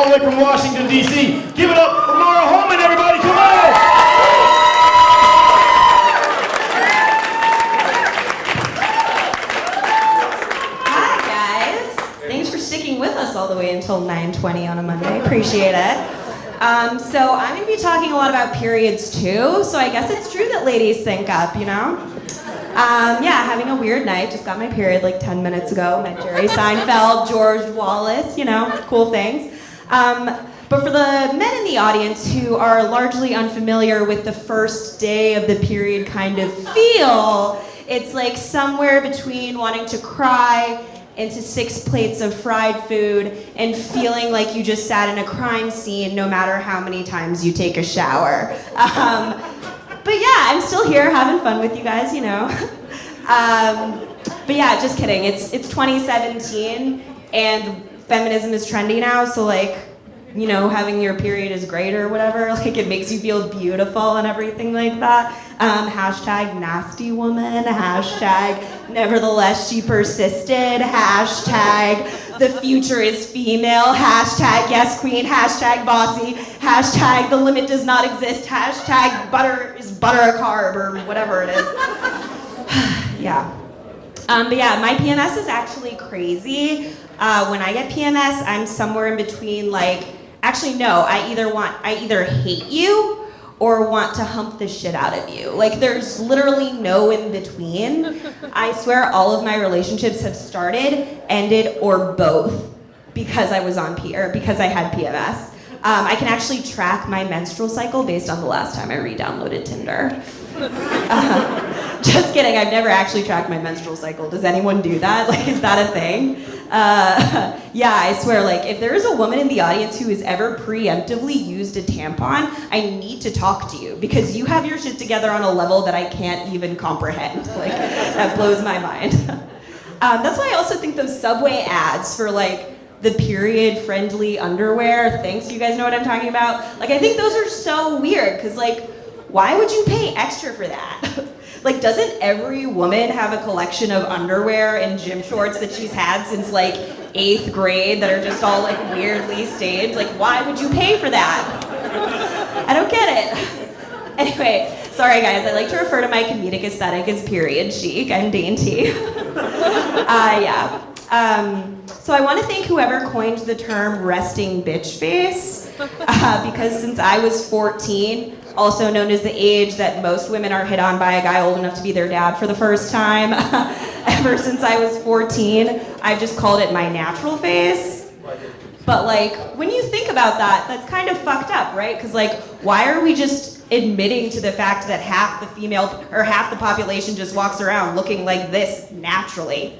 all the way from Washington, D.C. Give it up for Maura Hohman, everybody, come on! Hi, guys. Thanks for sticking with us all the way until 9:20 on a Monday. Appreciate it. So I'm going to be talking a lot about periods, too, so I guess it's true that ladies sync up, you know? Yeah, having a weird night. Just got my period like 10 minutes ago. Met Jerry Seinfeld, George Wallace, you know, cool things. But for the men in the audience who are largely unfamiliar with the first day of the period kind of feel, it's like somewhere between wanting to cry into 6 plates of fried food and feeling like you just sat in a crime scene no matter how many times you take a shower. But yeah, I'm still here having fun with you guys, you know. But yeah, just kidding. It's 2017 and feminism is trendy now, so like, you know, having your period is great or whatever. Like, it makes you feel beautiful and everything like that. Hashtag nasty woman. Hashtag nevertheless she persisted. Hashtag the future is female. Hashtag yes queen. Hashtag bossy. Hashtag the limit does not exist. Hashtag butter is butter a carb or whatever it is. Yeah. But yeah, my PMS is actually crazy. When I get PMS, I'm somewhere in between like, actually no, I either hate you or want to hump the shit out of you. Like, there's literally no in between. I swear all of my relationships have started, ended, or both because I was because I had PMS. I can actually track my menstrual cycle based on the last time I re-downloaded Tinder. Just kidding, I've never actually tracked my menstrual cycle. Does anyone do that? Like, is that a thing? Yeah, I swear, like, if there is a woman in the audience who has ever preemptively used a tampon, I need to talk to you because you have your shit together on a level that I can't even comprehend. Like, that blows my mind. That's why I also think those Subway ads for, like, the period-friendly underwear, thanks, you guys know what I'm talking about? Like, I think those are so weird, because, like, why would you pay extra for that? Like, doesn't every woman have a collection of underwear and gym shorts that she's had since, like, 8th grade that are just all, like, weirdly staged? Like, why would you pay for that? I don't get it. Anyway, sorry guys, I like to refer to my comedic aesthetic as period chic. I'm dainty. Yeah. So I want to thank whoever coined the term resting bitch face, because since I was 14, also known as the age that most women are hit on by a guy old enough to be their dad for the first time, ever since I was 14, I've just called it my natural face. But like, when you think about that, that's kind of fucked up, right? Because like, why are we just admitting to the fact that half the population just walks around looking like this naturally?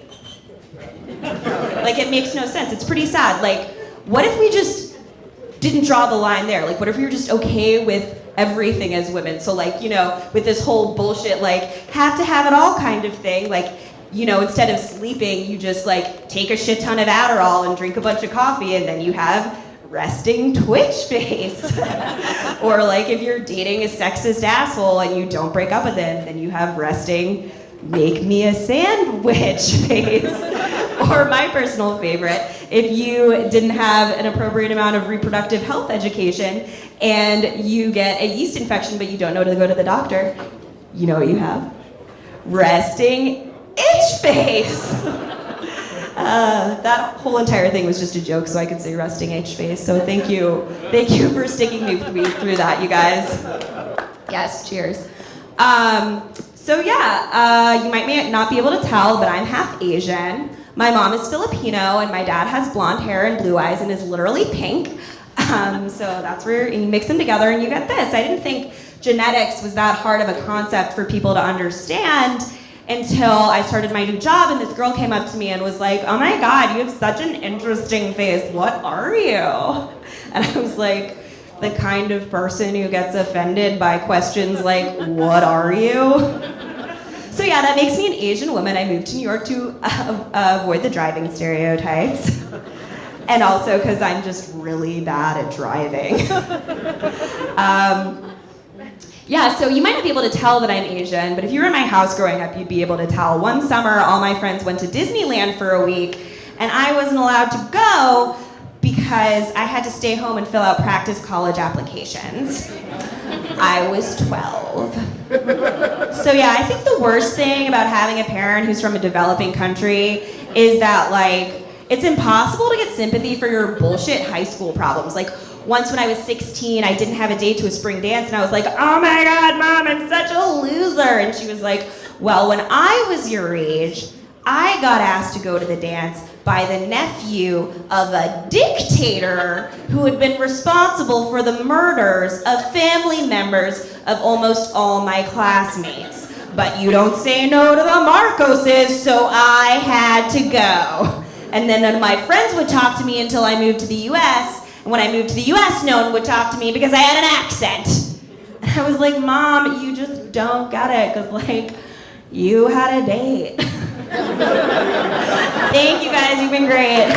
Like, it makes no sense. It's pretty sad. Like, what if we just didn't draw the line there? Like, what if we were just okay with everything as women? So like, you know, with this whole bullshit, like, have to have it all kind of thing, like, you know, instead of sleeping, you just like take a shit ton of Adderall and drink a bunch of coffee and then you have resting twitch face. Or like, if you're dating a sexist asshole and you don't break up with him, then you have resting make me a sandwich face. Or my personal favorite, if you didn't have an appropriate amount of reproductive health education and you get a yeast infection but you don't know to go to the doctor, you know what you have? Resting itch face. That whole entire thing was just a joke so I could say resting itch face. So thank you for sticking with me through that, you guys. Yes, cheers. So yeah, you might not be able to tell, but I'm half Asian. My mom is Filipino, and my dad has blonde hair and blue eyes and is literally pink. So that's where you mix them together and you get this. I didn't think genetics was that hard of a concept for people to understand until I started my new job, and this girl came up to me and was like, oh my God, you have such an interesting face. What are you? And I was like, the kind of person who gets offended by questions like, what are you? So yeah, that makes me an Asian woman. I moved to New York to avoid the driving stereotypes. And also because I'm just really bad at driving. Yeah, so you might not be able to tell that I'm Asian, but if you were in my house growing up, you'd be able to tell. One summer, all my friends went to Disneyland for a week, and I wasn't allowed to go because I had to stay home and fill out practice college applications. I was 12. So yeah, I think the worst thing about having a parent who's from a developing country is that, like, it's impossible to get sympathy for your bullshit high school problems. Like, once when I was 16, I didn't have a date to a spring dance, and I was like, oh my God, Mom, I'm such a loser. And she was like, well, when I was your age, I got asked to go to the dance by the nephew of a dictator who had been responsible for the murders of family members of almost all my classmates. But you don't say no to the Marcoses, so I had to go. And then none of my friends would talk to me until I moved to the US. And when I moved to the US, no one would talk to me because I had an accent. And I was like, Mom, you just don't get it, because, like, you had a date. Thank you guys, you've been great.